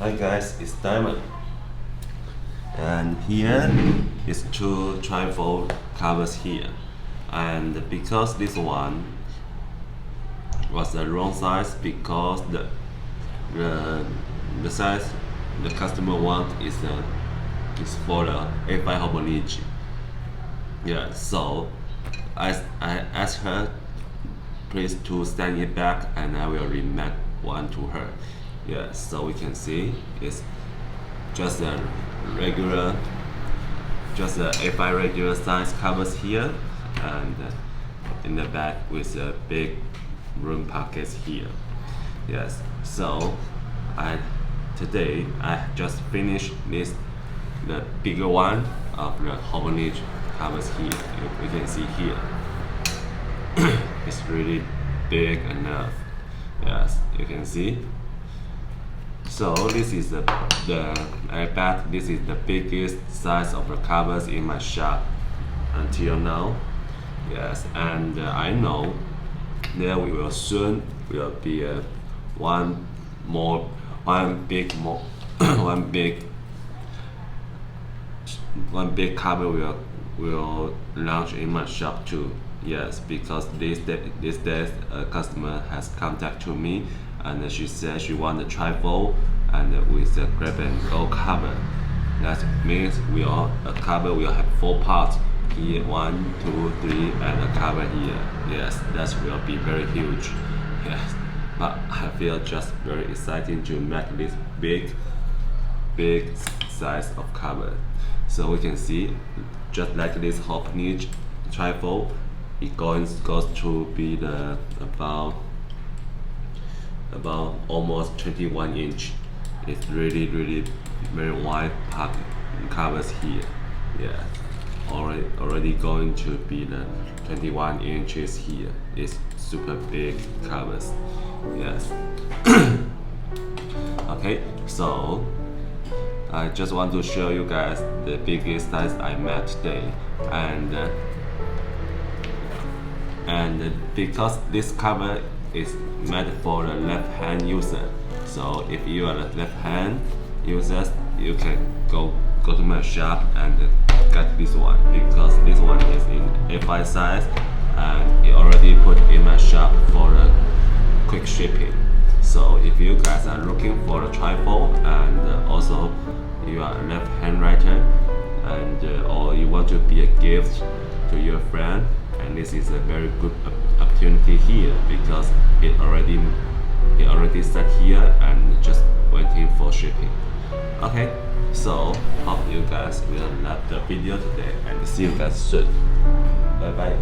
Hi guys, it's Diamond, and here is two trifold covers here, and because this one was the wrong size, because the the size the customer want is for the A5 Hobonichi. Yeah, so I asked her please to send it back, and I will remake one to her. Yeah, so we can see it's just a regular, just a A5 regular size covers here, and in the back with a big room pockets here. Yes, so today I just finished the bigger one of the Hobonichi covers here. You can see here. It's really big enough. Yes, you can see. So this is I bet this is the biggest size of the covers in my shop until now. Yes, and I know there will soon be one big one big cover will launch in my shop too. Yes, because these days a customer has contacted me, and she said she want a trifold and with a grab and go cover. That means a cover will have 4 parts here, 1, 2, 3, and a cover here. Yes, that will be very huge. Yes, but I feel just very exciting to make this big size of cover. So we can see, just like this Hobonichi trifold, it goes to be about almost 21 inch. It's really very wide pocket covers here. Yeah, already going to be the 21 inches here. It's super big covers. Yes. Okay, so I just want to show you guys the biggest size I made today, and because this cover is made for the left-hand user, so if you are the left-hand users, you can go to my shop and get this one, because this one is in A5 size and it already put in my shop for the quick shipping. So if you guys are looking for a trifold, and also you are a left-hand writer, and or you want to be a gift to your friend, and this is a very good opportunity here, because it already set here and just waiting for shipping. Okay, so hope you guys will love the video today, and see you guys soon. Bye bye.